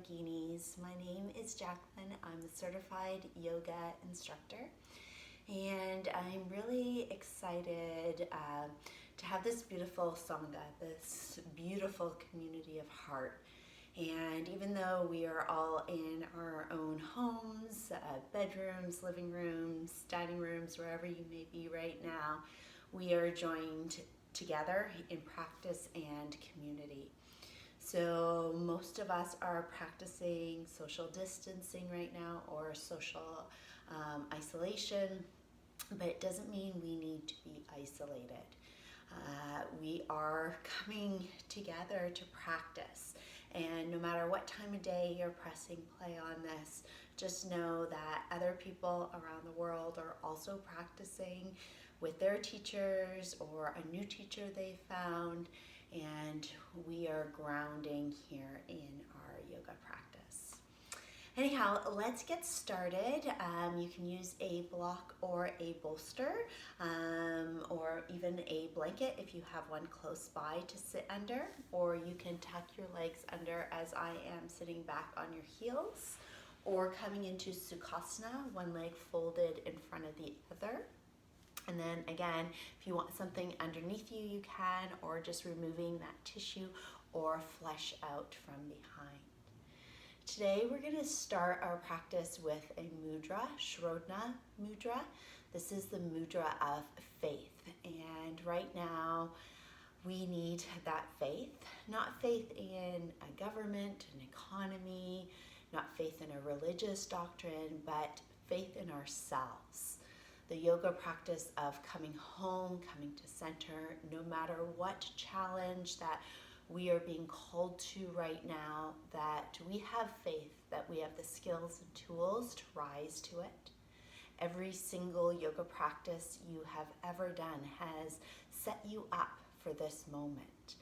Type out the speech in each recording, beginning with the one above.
Yoginis. My name is Jacqueline. I'm a certified yoga instructor, and I'm really excited to have this beautiful Sangha, this beautiful community of heart. And even though we are all in our own homes, bedrooms, living rooms, dining rooms, wherever you may be right now, we are joined together in practice and community. So most of us are practicing social distancing right now or social isolation, but it doesn't mean we need to be isolated. We are coming together to practice, and no matter what time of day you're pressing play on this, just know that other people around the world are also practicing with their teachers or a new teacher they found, and we are grounding here in our yoga practice. Anyhow, let's get started. You can use a block or a bolster, or even a blanket if you have one close by to sit under, or you can tuck your legs under as I am sitting back on your heels, or coming into Sukhasana, one leg folded in front of the other. And then again, if you want something underneath you, you can, or just removing that tissue or flesh out from behind. Today we're going to start our practice with a mudra, Shodhana mudra. This is the mudra of faith. And right now we need that faith, not faith in a government, an economy, not faith in a religious doctrine, but faith in ourselves. The yoga practice of coming home, coming to center, no matter what challenge that we are being called to right now, that we have faith, that we have the skills and tools to rise to it. Every single yoga practice you have ever done has set you up for this moment.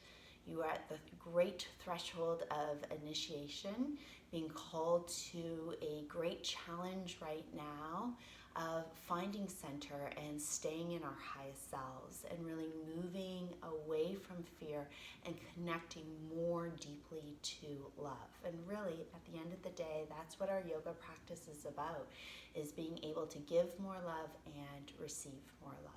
You are at the great threshold of initiation, being called to a great challenge right now of finding center and staying in our highest selves and really moving away from fear and connecting more deeply to love. And really, at the end of the day, that's what our yoga practice is about, is being able to give more love and receive more love.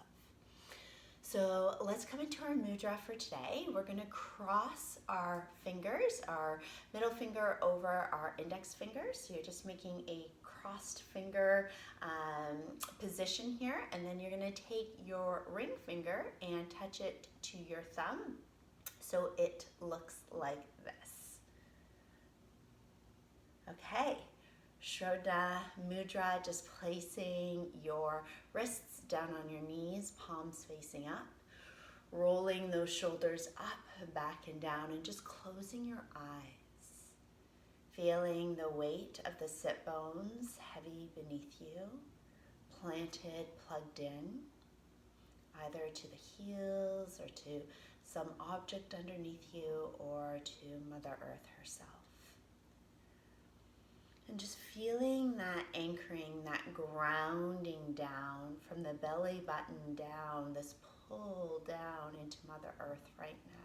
So let's come into our mudra for today. We're going to cross our fingers, our middle finger over our index fingers. So you're just making a crossed finger position here, and then you're going to take your ring finger and touch it to your thumb so it looks like this. Okay, Shodhana mudra, just placing your wrists down on your knees, palms facing up, rolling those shoulders up, back and down, and just closing your eyes. Feeling the weight of the sit bones heavy beneath you, planted, plugged in, either to the heels or to some object underneath you or to Mother Earth herself. And just feeling that anchoring, that grounding down from the belly button down, this pull down into Mother Earth right now.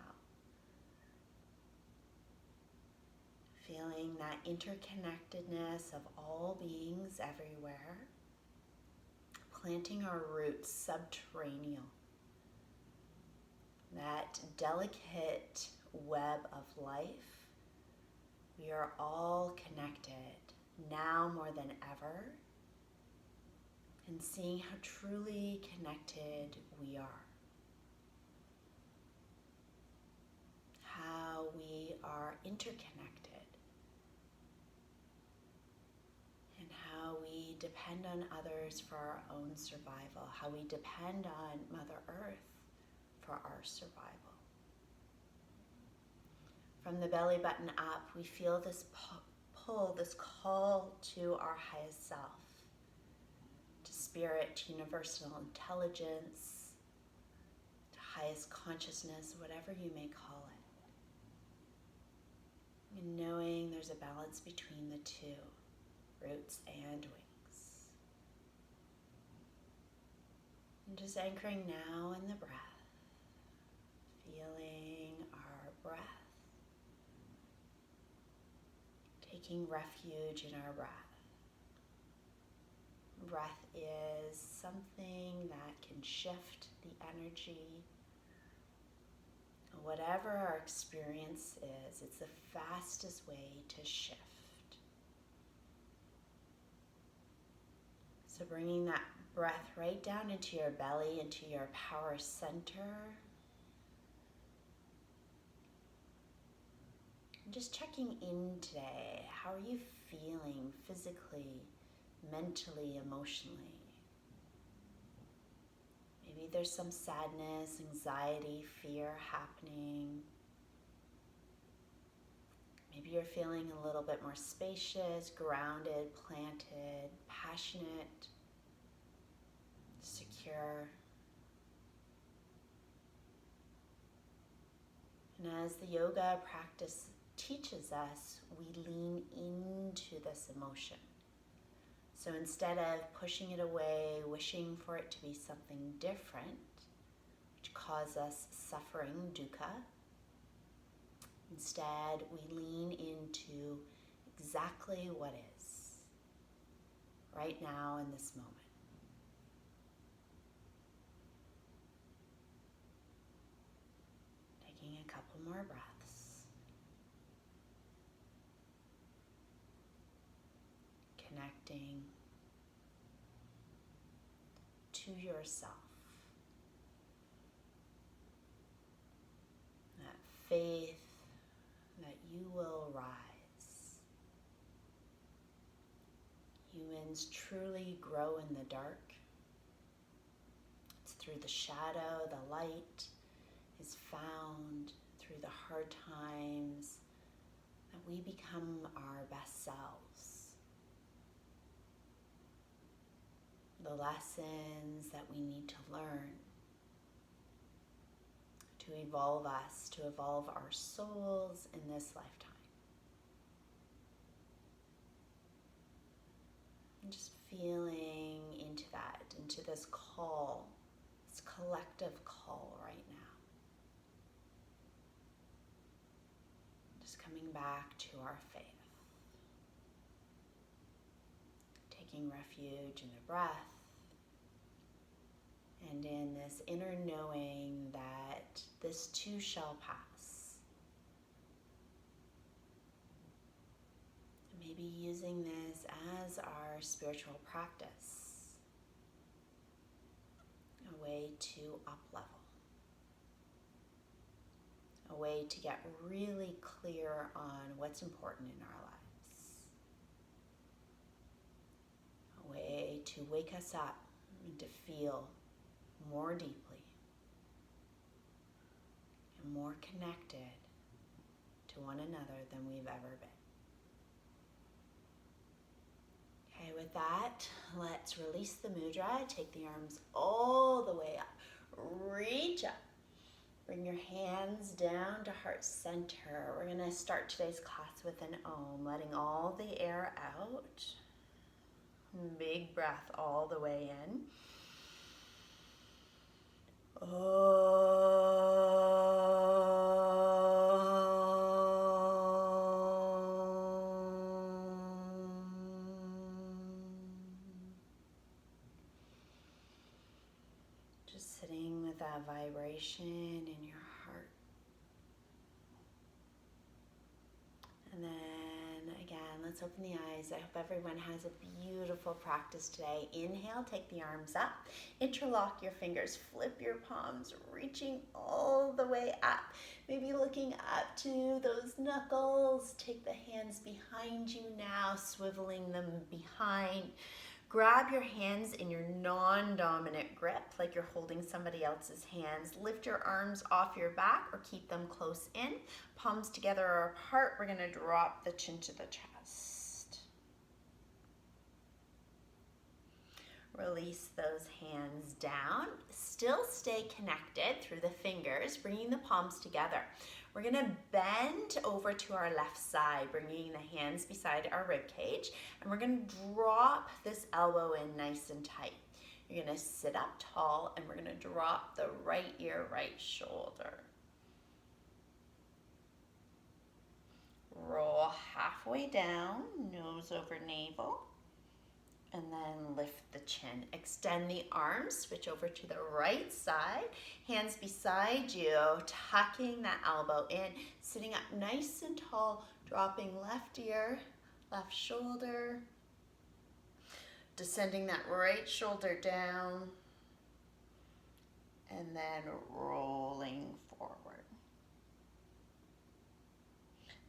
Feeling that interconnectedness of all beings everywhere, planting our roots subterranean, that delicate web of life. We are all connected now more than ever, and seeing how truly connected we are. How we are interconnected. And how we depend on others for our own survival, how we depend on Mother Earth for our survival. From the belly button up, we feel this pull, this call to our highest self, to spirit, to universal intelligence, to highest consciousness, whatever you may call it. And knowing there's a balance between the two. Roots and wings. And just anchoring now in the breath, feeling our breath taking refuge in our breath. Breath is something that can shift the energy. Whatever our experience is, it's the fastest way to shift. So bringing that breath right down into your belly, into your power center. And just checking in today. How are you feeling physically, mentally, emotionally? Maybe there's some sadness, anxiety, fear happening. Maybe you're feeling a little bit more spacious, grounded, planted, passionate, secure. And as the yoga practice teaches us, we lean into this emotion. So instead of pushing it away, wishing for it to be something different, which causes us suffering, dukkha, instead we lean into exactly what is, right now in this moment. Taking a couple more breaths. Connecting to yourself. That faith that you will rise. Humans truly grow in the dark. It's through the shadow, the light is found through the hard times that we become our best selves. The lessons that we need to learn to evolve us, to evolve our souls in this lifetime. And just feeling into that, into this call, this collective call right now. Just coming back to our faith. Taking refuge in the breath. And in this inner knowing that this too shall pass. Maybe using this as our spiritual practice, a way to up-level, a way to get really clear on what's important in our lives, a way to wake us up and to feel more deeply and more connected to one another than we've ever been. Okay, with that, let's release the mudra. Take the arms all the way up. Reach up. Bring your hands down to heart center. We're going to start today's class with an Om, letting all the air out. Big breath all the way in. Just sitting with that vibration in your heart. And then again, let's open the eyes. I hope everyone has a beautiful practice today. Inhale, take the arms up. Interlock your fingers, flip your palms, reaching all the way up. Maybe looking up to those knuckles. Take the hands behind you now, swiveling them behind. Grab your hands in your non-dominant grip, like you're holding somebody else's hands. Lift your arms off your back or keep them close in. Palms together or apart. We're gonna drop the chin to the chest. Release those hands down. Still stay connected through the fingers, bringing the palms together. We're gonna bend over to our left side, bringing the hands beside our rib cage, and we're gonna drop this elbow in nice and tight. You're gonna sit up tall, and we're gonna drop the right ear, right shoulder. Roll halfway down, nose over navel. And then lift the chin. Extend the arms, switch over to the right side. Hands beside you, tucking that elbow in, sitting up nice and tall, dropping left ear, left shoulder, descending that right shoulder down, and then rolling forward.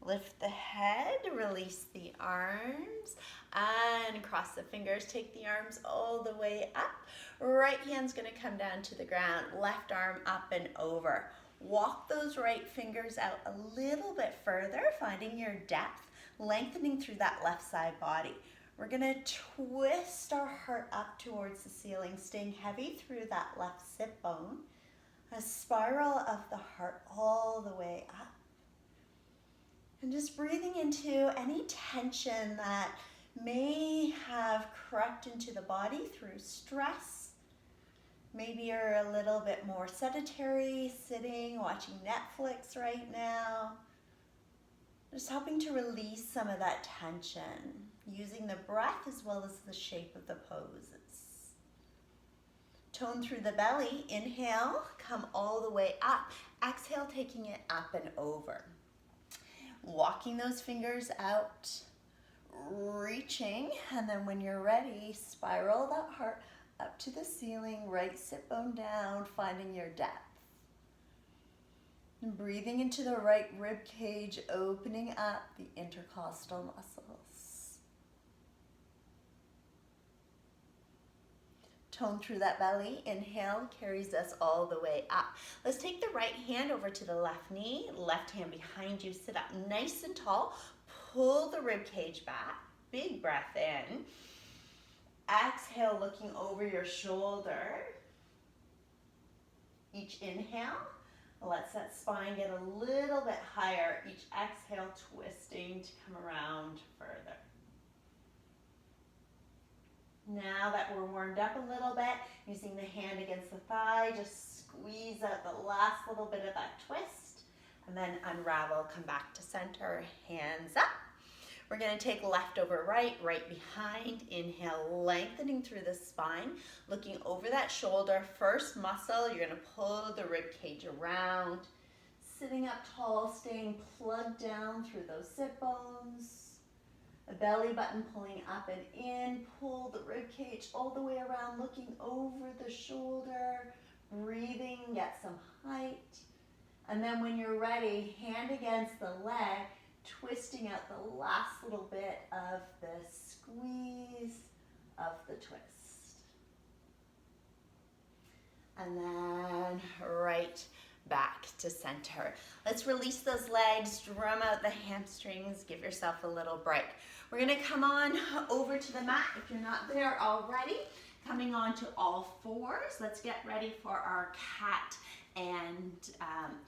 Lift the head, release the arms, and cross the fingers. Take the arms all the way up. Right hand's gonna come down to the ground. Left arm up and over. Walk those right fingers out a little bit further, finding your depth, lengthening through that left side body. We're gonna twist our heart up towards the ceiling, staying heavy through that left sit bone. A spiral of the heart all the way up. And just breathing into any tension that may have crept into the body through stress. Maybe you're a little bit more sedentary, sitting, watching Netflix right now. Just helping to release some of that tension, using the breath as well as the shape of the poses. Tone through the belly. Inhale, come all the way up. Exhale, taking it up and over. Walking those fingers out, reaching, and then when you're ready, spiral that heart up to the ceiling, right sit bone down, finding your depth. And breathing into the right rib cage, opening up the intercostal muscles. Tone through that belly. Inhale carries us all the way up. Let's take the right hand over to the left knee, left hand behind you. Sit up nice and tall. Pull the rib cage back. Big breath in. Exhale, looking over your shoulder. Each inhale lets that spine get a little bit higher. Each exhale, twisting to come around further. Now that we're warmed up a little bit, using the hand against the thigh, just squeeze out the last little bit of that twist, and then unravel, come back to center, hands up. We're gonna take left over right, right behind. Inhale, lengthening through the spine, looking over that shoulder. First muscle, you're gonna pull the rib cage around, sitting up tall, staying plugged down through those sit bones. The belly button pulling up and in, pull the rib cage all the way around, looking over the shoulder, breathing, get some height. And then when you're ready, hand against the leg, twisting out the last little bit of the squeeze of the twist. And then right back to center. Let's release those legs, drum out the hamstrings, give yourself a little break. We're gonna come on over to the mat if you're not there already. Coming on to all fours. Let's get ready for our cat and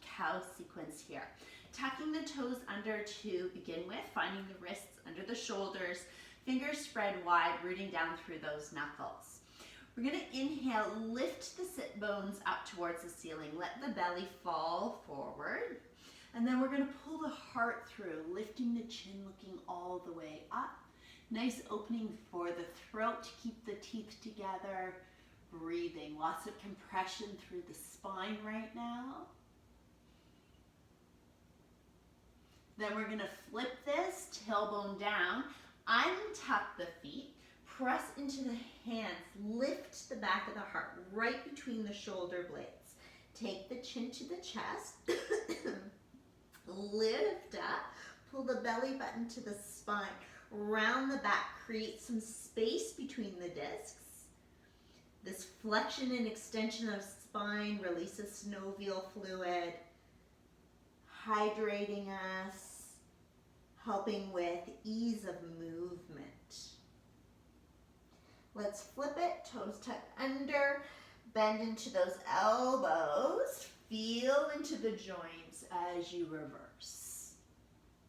cow sequence here. Tucking the toes under to begin with, finding the wrists under the shoulders, fingers spread wide, rooting down through those knuckles. We're gonna inhale, lift the sit bones up towards the ceiling, let the belly fall forward, and then we're gonna pull the heart through, lifting the chin, looking all the way up. Nice opening for the throat to keep the teeth together, breathing. Lots of compression through the spine right now. Then we're gonna flip this, tailbone down, untuck the feet, press into the hands, lift the back of the heart right between the shoulder blades. Take the chin to the chest, lift up, pull the belly button to the spine, round the back, create some space between the discs. This flexion and extension of spine releases synovial fluid, hydrating us, helping with ease of movement. Let's flip it, toes tucked under, bend into those elbows, feel into the joints as you reverse.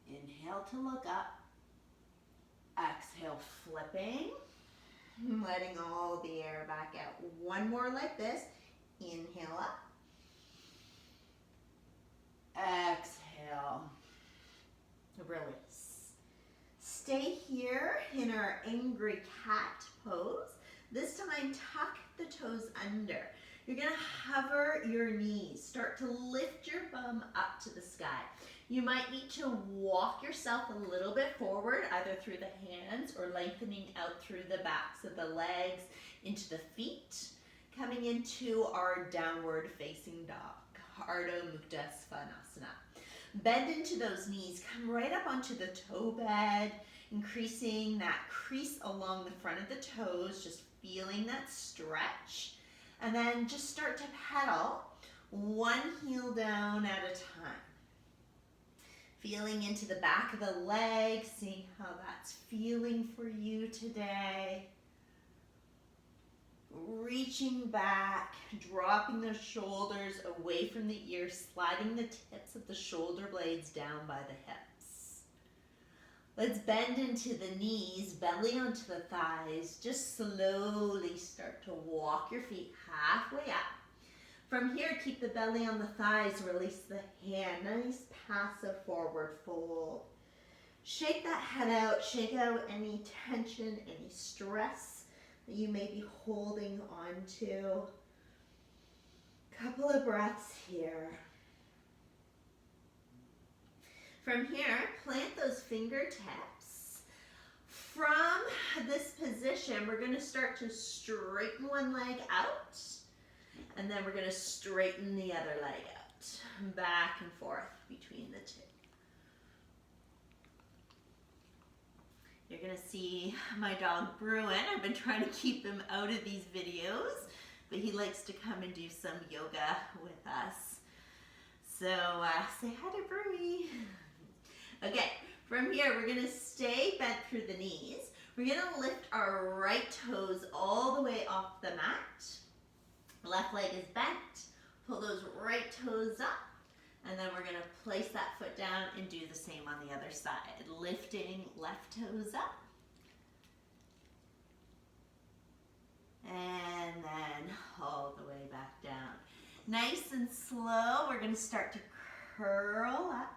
Inhale to look up, exhale flipping, letting all the air back out. One more like this, inhale up, exhale, release. here in our angry cat pose. This time, tuck the toes under. You're gonna hover your knees. Start to lift your bum up to the sky. You might need to walk yourself a little bit forward, either through the hands or lengthening out through the backs of the legs into the feet. Coming into our downward facing dog, Ardha Mukta Savasana. Bend into those knees, come right up onto the toe bed, increasing that crease along the front of the toes, just feeling that stretch. And then just start to pedal one heel down at a time. Feeling into the back of the leg, seeing how that's feeling for you today. Reaching back, dropping the shoulders away from the ears, sliding the tips of the shoulder blades down by the hips. Let's bend into the knees, belly onto the thighs. Just slowly start to walk your feet halfway up. From here, keep the belly on the thighs, release the hand. Nice passive forward fold. Shake that head out, shake out any tension, any stress that you may be holding on to. Couple of breaths here. From here, plant those fingertips. From this position, we're going to start to straighten one leg out, and then we're going to straighten the other leg out, back and forth between the two. You're going to see my dog Bruin. I've been trying to keep him out of these videos, but he likes to come and do some yoga with us. So say hi to Bruin. Okay, from here we're going to stay bent through the knees. We're going to lift our right toes all the way off the mat. Left leg is bent. Pull those right toes up. And then we're going to place that foot down and do the same on the other side. Lifting left toes up. And then all the way back down. Nice and slow, we're going to start to curl up.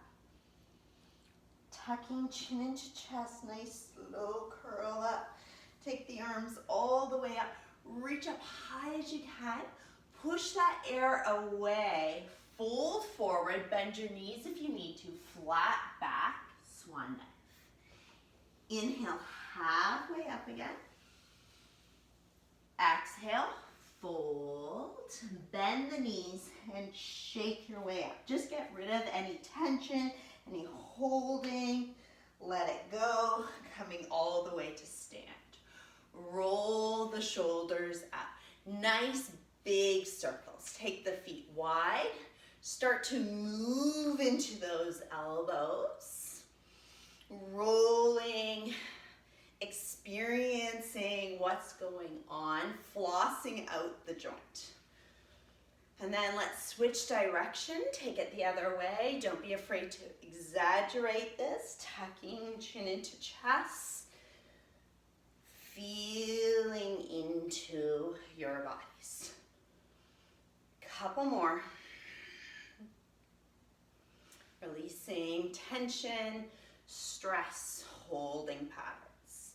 Tucking chin into chest, nice slow curl up. Take the arms all the way up. Reach up high as you can. Push that air away. Fold forward. Bend your knees if you need to. Flat back. Swan dive. Inhale, halfway up again. Exhale, fold. Bend the knees and shake your way up. Just get rid of any tension, any holding. Let it go. Coming all the way to stand. Roll the shoulders up. Nice big circles. Take the feet wide. Start to move into those elbows. Rolling, experiencing what's going on, flossing out the joint. And then let's switch direction. Take it the other way. Don't be afraid to exaggerate this. Tucking chin into chest. Feeling into your bodies. Couple more. Releasing tension, stress, holding patterns.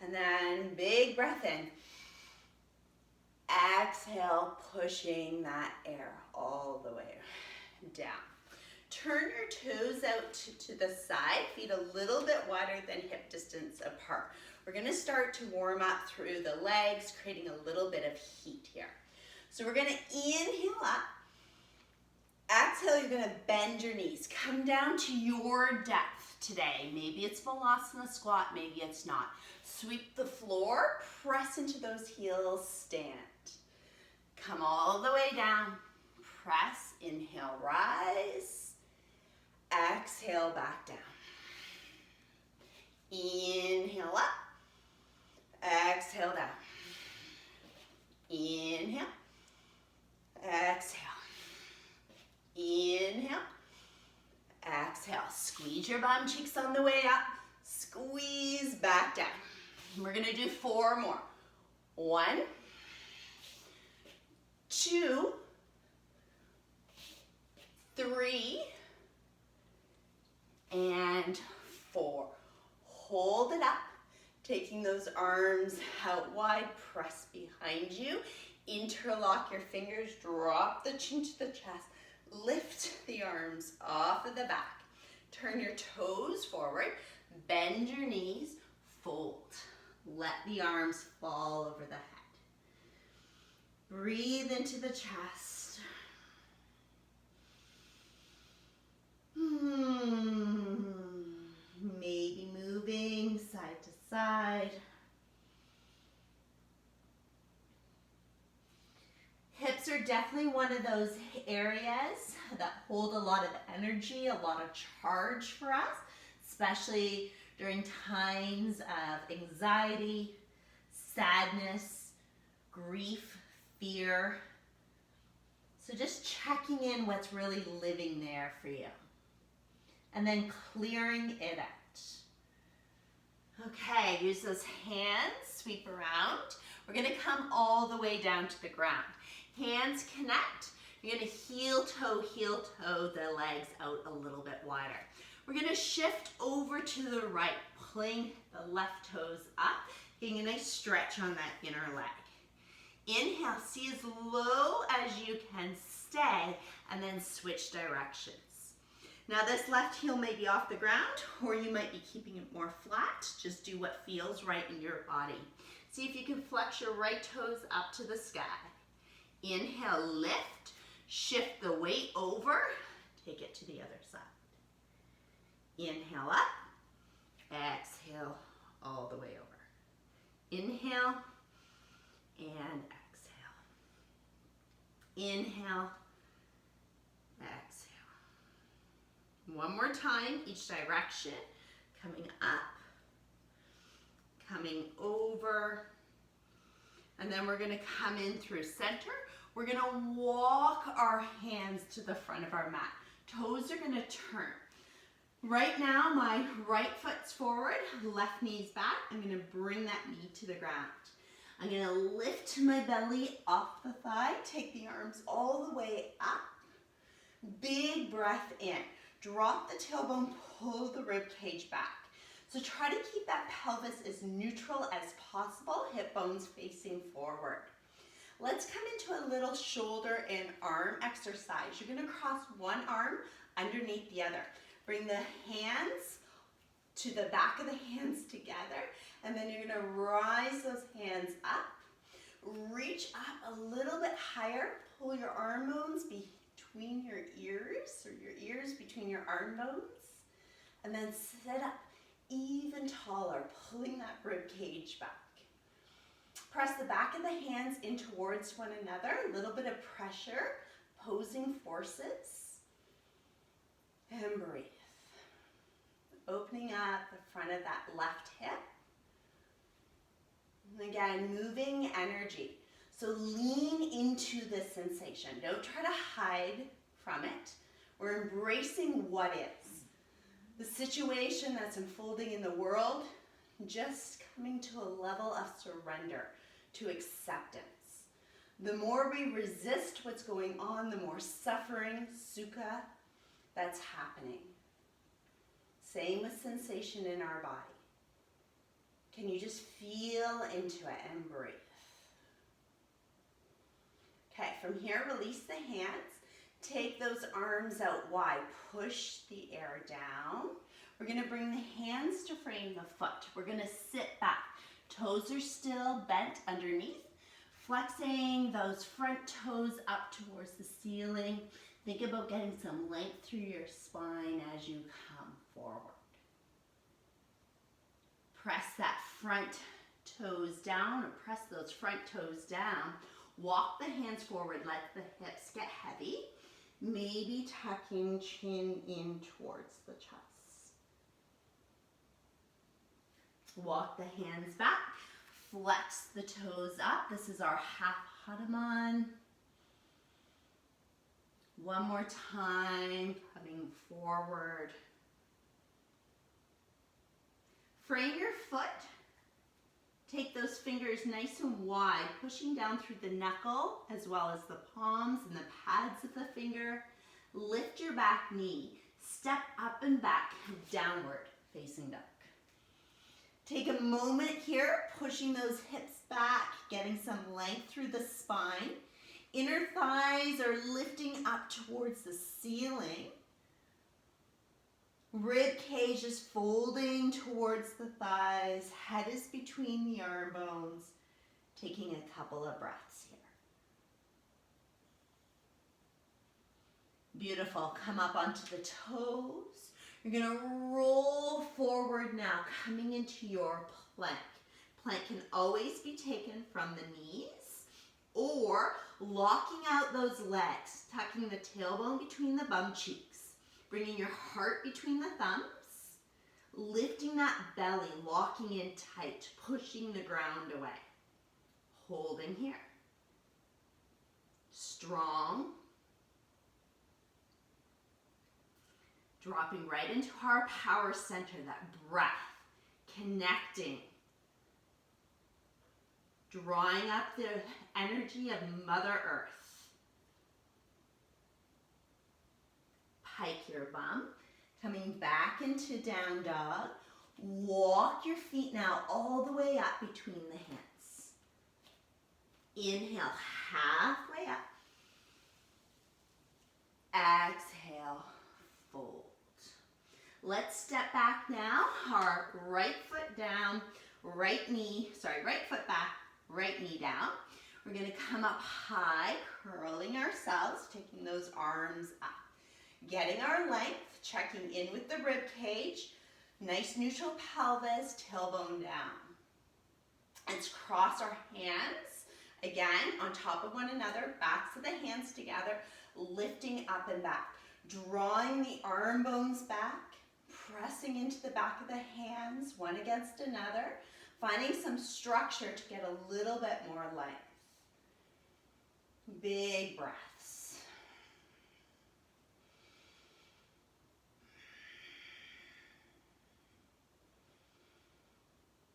And then big breath in. Exhale, pushing that air all the way down. Turn your toes out to the side, feet a little bit wider than hip distance apart. We're going to start to warm up through the legs, creating a little bit of heat here. So we're going to inhale up. Exhale, you're going to bend your knees. Come down to your depth today. Maybe it's Balasana squat, maybe it's not. Sweep the floor, press into those heels, stand. Come all the way down. Press, inhale, rise. Exhale, back down. Inhale up. Exhale down. Inhale. Exhale. Inhale. Exhale. Squeeze your bum cheeks on the way up. Squeeze back down. We're going to do 4 more. 1, 2, 3, and 4. hold it up, taking those arms out wide, press behind you, interlock your fingers, drop the chin to the chest, lift the arms off of the back, turn your toes forward, bend your knees, fold. Let the arms fall over the head. Breathe into the chest. Maybe moving side to side. Hips are definitely one of those areas that hold a lot of energy, a lot of charge for us, especially during times of anxiety, sadness, grief, fear. So just checking in what's really living there for you. And then clearing it out. Okay, use those hands, sweep around. We're gonna come all the way down to the ground. Hands connect. You're gonna heel toe, the legs out a little bit wider. We're gonna shift over to the right, pulling the left toes up, getting a nice stretch on that inner leg. Inhale, see as low as you can stay, and then switch directions. Now this left heel may be off the ground, or you might be keeping it more flat. Just do what feels right in your body. See if you can flex your right toes up to the sky. Inhale, lift, shift the weight over, take it to the other side. Inhale up, exhale all the way over. Inhale and exhale. Inhale, exhale. One more time, each direction, coming up, coming over, and then we're gonna come in through center. We're gonna walk our hands to the front of our mat. Toes are gonna turn. Right now, my right foot's forward, left knee's back. I'm gonna bring that knee to the ground. I'm gonna lift my belly off the thigh, take the arms all the way up. Big breath in. Drop the tailbone, pull the rib cage back. So try to keep that pelvis as neutral as possible, hip bones facing forward. Let's come into a little shoulder and arm exercise. You're gonna cross one arm underneath the other. Bring the hands to the back of the hands together, and then you're gonna rise those hands up. Reach up a little bit higher, pull your arm bones between your ears, or your ears between your arm bones, and then sit up even taller, pulling that rib cage back. Press the back of the hands in towards one another, a little bit of pressure, opposing forces, and breathe. Opening up the front of that left hip. And again, moving energy. So lean into this sensation. Don't try to hide from it. We're embracing what is. The situation that's unfolding in the world, just coming to a level of surrender, to acceptance. The more we resist what's going on, the more suffering, sukha, that's happening. Same with sensation in our body. Can you just feel into it and breathe? Okay, from here, release the hands. Take those arms out wide. Push the air down. We're going to bring the hands to frame the foot. We're going to sit back. Toes are still bent underneath. Flexing those front toes up towards the ceiling. Think about getting some length through your spine as you come forward. Press that front toes down, or press those front toes down. Walk the hands forward, let the hips get heavy. Maybe tucking chin in towards the chest. Walk the hands back, flex the toes up. This is our half Hanuman. One more time, coming forward. Frame your foot. Take those fingers nice and wide, pushing down through the knuckle as well as the palms and the pads of the finger. Lift your back knee. Step up and back, downward facing dog. Take a moment here, pushing those hips back, getting some length through the spine. Inner thighs are lifting up towards the ceiling. Rib cage is folding towards the thighs. Head is between the arm bones. Taking a couple of breaths here. Beautiful. Come up onto the toes. You're going to roll forward now, coming into your plank. Plank can always be taken from the knees or locking out those legs, tucking the tailbone between the bum cheeks, bringing your heart between the thumbs, lifting that belly, locking in tight, pushing the ground away. Holding here. Strong. Dropping right into our power center, that breath, connecting. Drawing up the energy of Mother Earth. Pike your bum, coming back into down dog. Walk your feet now all the way up between the hands. Inhale, halfway up. Exhale, fold. Let's step back now. Our right foot down, right foot back, right knee down. We're going to come up high, curling ourselves, taking those arms up. Getting our length, checking in with the rib cage. Nice neutral pelvis, tailbone down. Let's cross our hands, again, on top of one another, backs of the hands together, lifting up and back. Drawing the arm bones back, pressing into the back of the hands, one against another, finding some structure to get a little bit more length. Big breaths.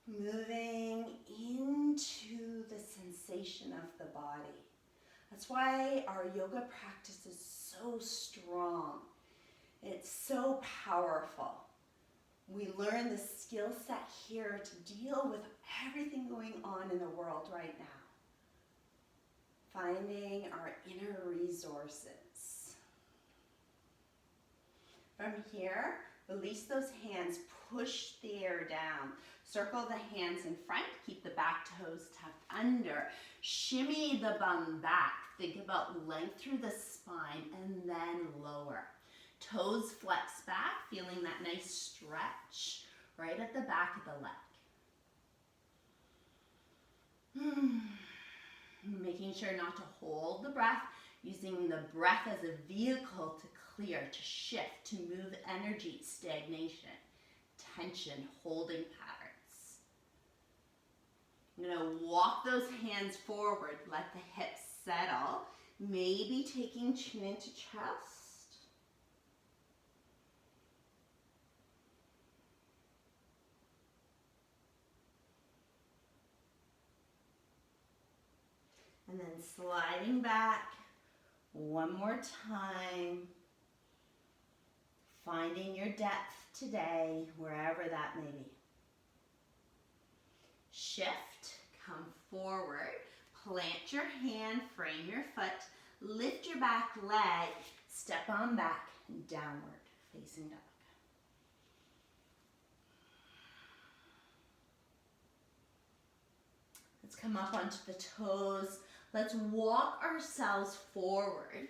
Moving into the sensation of the body. That's why our yoga practice is so strong. It's so powerful. We learn the skill set here to deal with everything going on in the world right now. Finding our inner resources. From here, release those hands, push the air down. Circle the hands in front, keep the back toes tucked under. Shimmy the bum back. Think about length through the spine and then lower. Toes flex back, feeling that nice stretch right at the back of the leg. Making sure not to hold the breath, using the breath as a vehicle to clear, to shift, to move energy, stagnation, tension, holding patterns. I'm going to walk those hands forward, let the hips settle, maybe taking chin into chest. And then sliding back one more time. Finding your depth today, wherever that may be. Shift, come forward, plant your hand, frame your foot, lift your back leg, step on back, downward, facing dog. Let's come up onto the toes. Let's walk ourselves forward.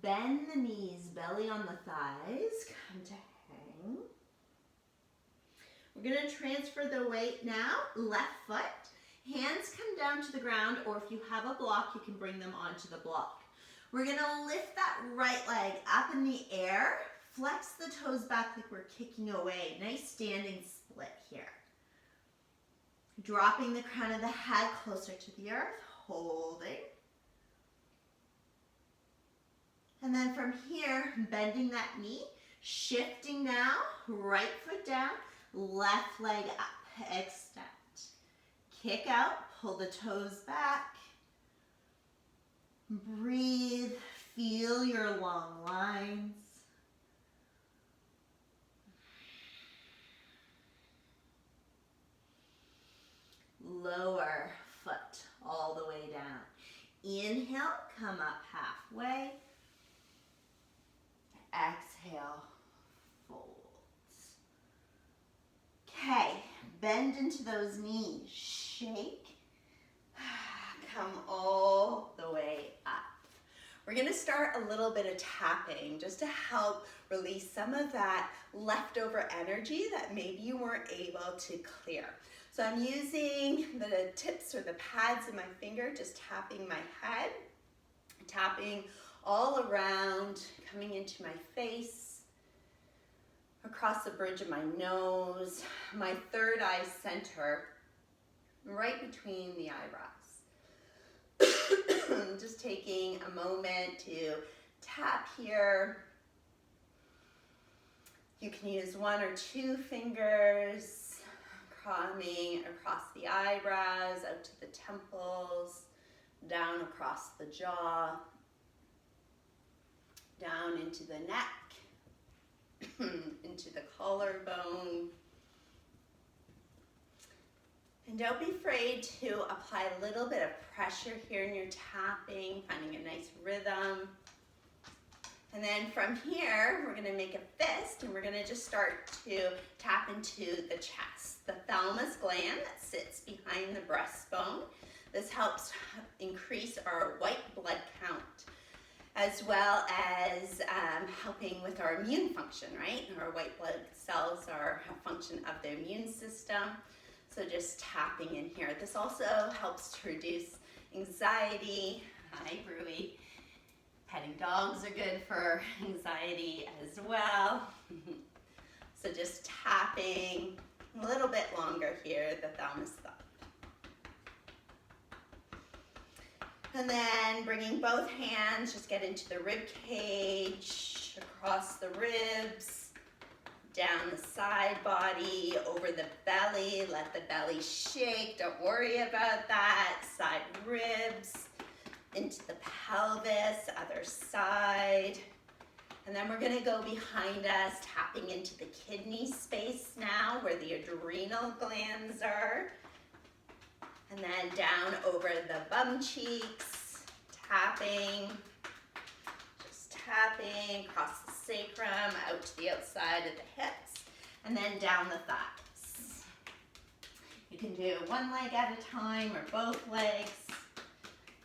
Bend the knees, belly on the thighs. Come to hang. We're going to transfer the weight now. Left foot. Hands come down to the ground, or if you have a block, you can bring them onto the block. We're going to lift that right leg up in the air. Flex the toes back like we're kicking away. Nice standing split here. Dropping the crown of the head closer to the earth, holding. And then from here, bending that knee, shifting now, right foot down, left leg up, extend. Kick out, pull the toes back. Breathe, feel your long lines. lower foot all the way down. Inhale, come up halfway. Exhale, folds. Okay, bend into those knees. Shake. Come all the way up. We're gonna start a little bit of tapping just to help release some of that leftover energy that maybe you weren't able to clear. So I'm using the tips or the pads in my finger, just tapping my head, tapping all around, coming into my face, across the bridge of my nose, my third eye center, right between the eyebrows. Just taking a moment to tap here. You can use one or two fingers, coming across the eyebrows, out to the temples, down across the jaw, down into the neck, into the collarbone. And don't be afraid to apply a little bit of pressure here in your tapping, finding a nice rhythm. And then from here, we're gonna make a fist and we're gonna just start to tap into the chest, the thalamus gland that sits behind the breastbone. This helps increase our white blood count, as well as helping with our immune function, right? Our white blood cells are a function of the immune system. So just tapping in here. This also helps to reduce anxiety. Hi, Rui. Petting dogs are good for anxiety as well. So just tapping a little bit longer here, the thalamus thumb. And then bringing both hands, just get into the rib cage, across the ribs, down the side body, over the belly, let the belly shake, don't worry about that, side ribs, into the pelvis, other side. And then we're gonna go behind us, tapping into the kidney space now, where the adrenal glands are. And then down over the bum cheeks, tapping, just tapping across the sacrum, out to the outside of the hips, and then down the thighs. You can do one leg at a time or both legs.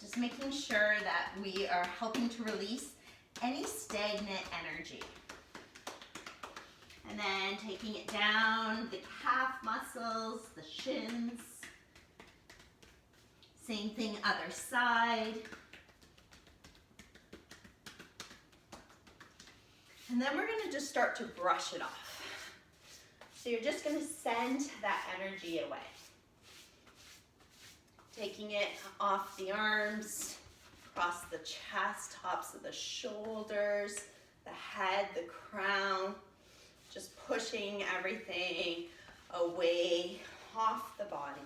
Just making sure that we are helping to release any stagnant energy. And then taking it down, the calf muscles, the shins. Same thing, other side. And then we're gonna just start to brush it off. So you're just gonna send that energy away. Taking it off the arms, across the chest, tops of the shoulders, the head, the crown. Just pushing everything away, off the body.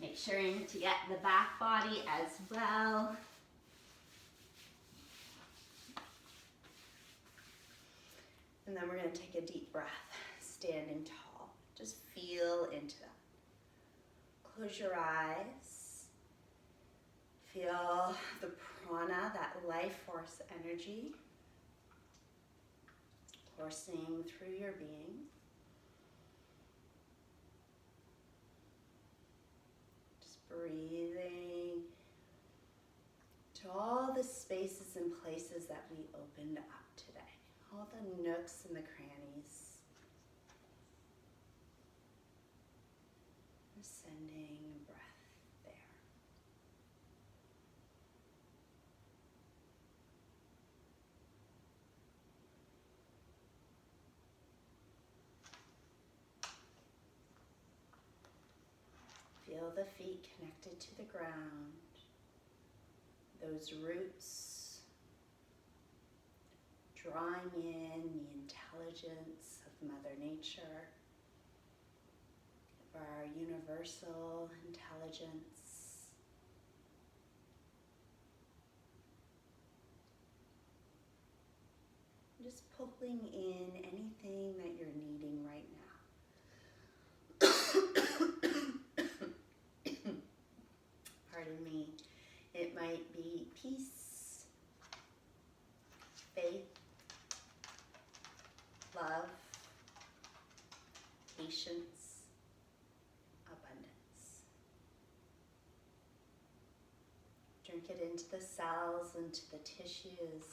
Make sure to get the back body as well. And then we're going to take a deep breath, standing tall. Just feel into that. Close your eyes. Feel the prana, that life force energy, coursing through your being. Just breathing to all the spaces and places that we opened up today. All the nooks and the crannies. Sending breath there. Feel the feet connected to the ground. Those roots drawing in the intelligence of Mother Nature, of our universal intelligence. Just pulling in anything that you're needing right now. peace, faith, love, patience, abundance. Drink it into the cells, into the tissues.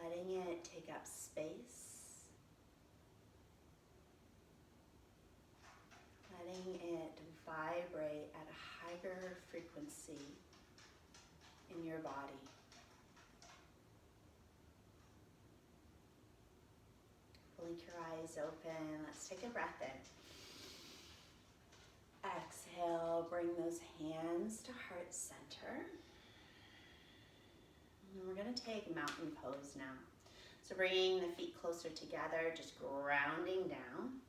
Letting it take up space. Letting it vibrate at a higher frequency in your body. Blink your eyes open. Let's take a breath in. Exhale, bring those hands to heart center. And we're going to take mountain pose now. So bringing the feet closer together, just grounding down,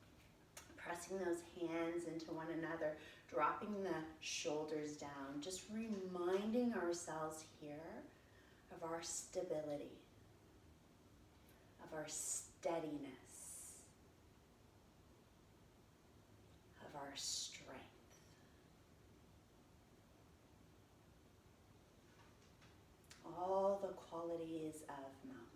pressing those hands into one another, dropping the shoulders down, just reminding ourselves here of our stability, of our steadiness, of our strength. All the qualities of mountain.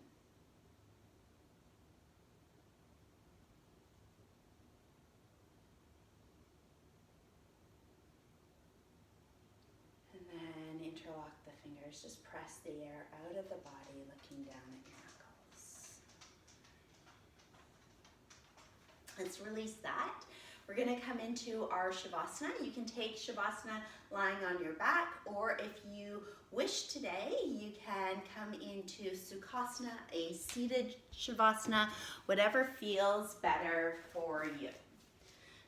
And then interlock the fingers. Just press the air out of the body, looking down at your knuckles. Let's release that. We're going to come into our Savasana. You can take Savasana lying on your back, or if you wish today, you can come into Sukhasana, a seated Shavasana, whatever feels better for you.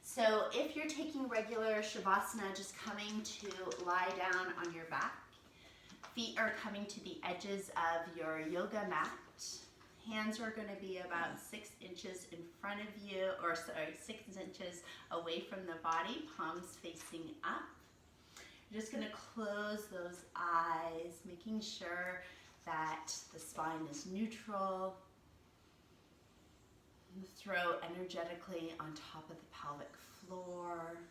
So if you're taking regular Shavasana, just coming to lie down on your back. Feet are coming to the edges of your yoga mat. Hands are going to be about 6 inches in front of you, 6 inches away from the body, palms facing up. You're just going to close those eyes, making sure that the spine is neutral. The throat energetically on top of the pelvic floor.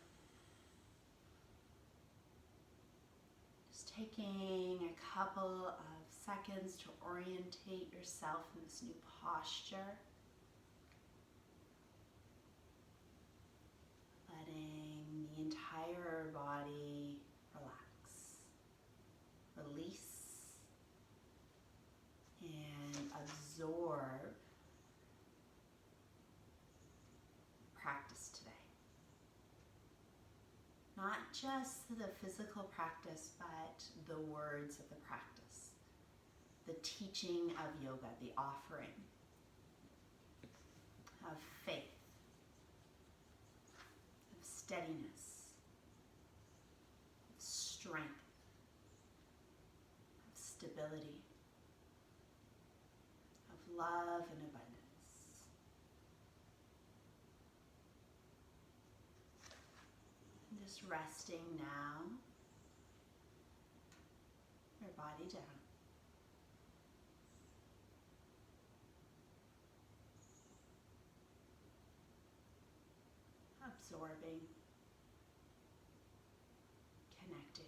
Just taking a couple of seconds to orientate yourself in this new posture. Letting the entire body relax, release, and absorb practice today. Not just the physical practice, but the words of the practice. The teaching of yoga, the offering of faith, of steadiness, of strength, of stability, of love and abundance. And just resting now, your body down. Absorbing, connecting.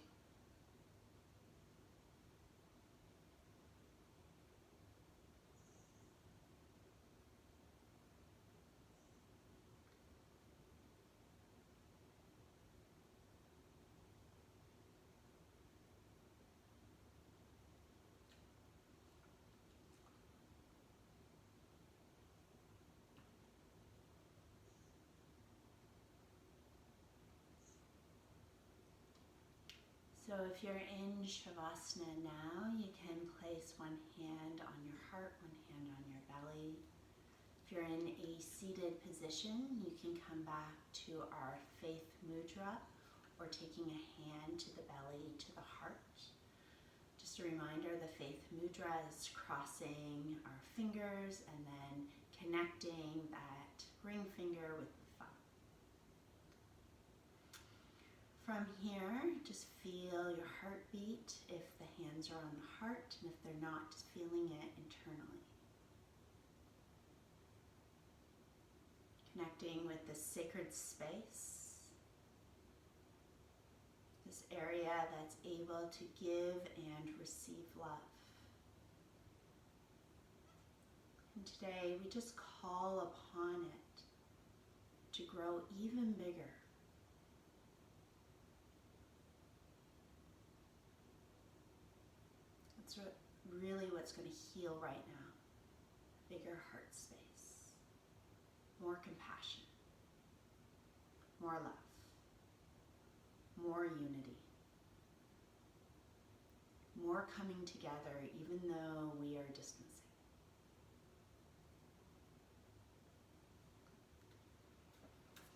So if you're in Shavasana now, you can place one hand on your heart, one hand on your belly. If you're in a seated position, you can come back to our faith mudra, or taking a hand to the belly, to the heart. Just a reminder, the faith mudra is crossing our fingers and then connecting that ring finger with the thumb. From here, just feel your heartbeat if the hands are on the heart, and if they're not, just feeling it internally. Connecting with this sacred space. This area that's able to give and receive love. And today we just call upon it to grow even bigger. That's really what's going to heal right now. Bigger heart space, more compassion, more love, more unity, more coming together even though we are distancing.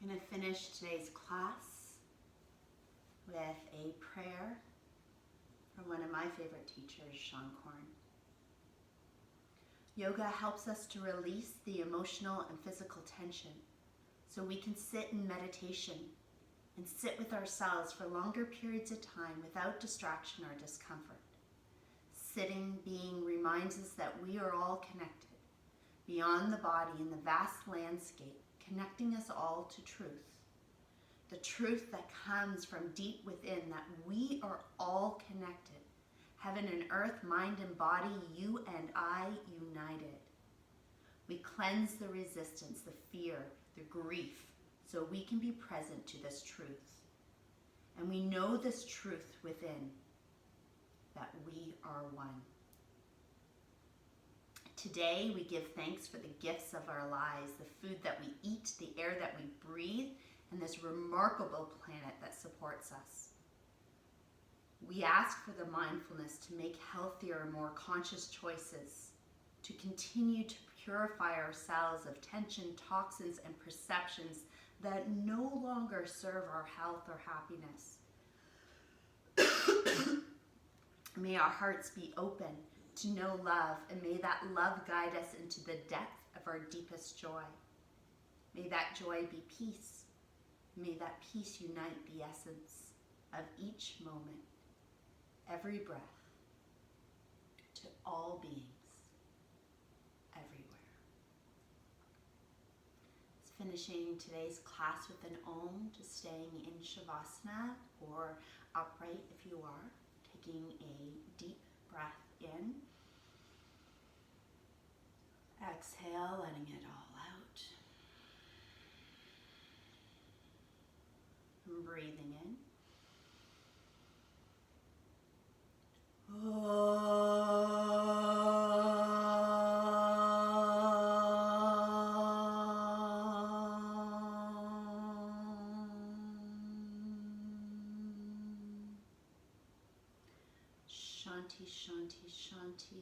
I'm going to finish today's class with a prayer from one of my favorite teachers, Sean Korn. Yoga helps us to release the emotional and physical tension so we can sit in meditation and sit with ourselves for longer periods of time without distraction or discomfort. Sitting, being reminds us that we are all connected beyond the body in the vast landscape, connecting us all to truth. The truth that comes from deep within, that we are all connected. Heaven and earth, mind and body, you and I united. We cleanse the resistance, the fear, the grief, so we can be present to this truth. And we know this truth within, that we are one. Today, we give thanks for the gifts of our lives, the food that we eat, the air that we breathe, and this remarkable planet that supports us. We ask for the mindfulness to make healthier, more conscious choices, to continue to purify ourselves of tension, toxins, and perceptions that no longer serve our health or happiness. May our hearts be open to know love, and may that love guide us into the depth of our deepest joy. May that joy be peace. May that peace unite the essence of each moment, every breath, to all beings, everywhere. It's finishing today's class with an Om, just staying in Savasana or upright if you are, taking a deep breath in. Exhale, letting it all out. And breathing in. Shanti, shanti, shanti.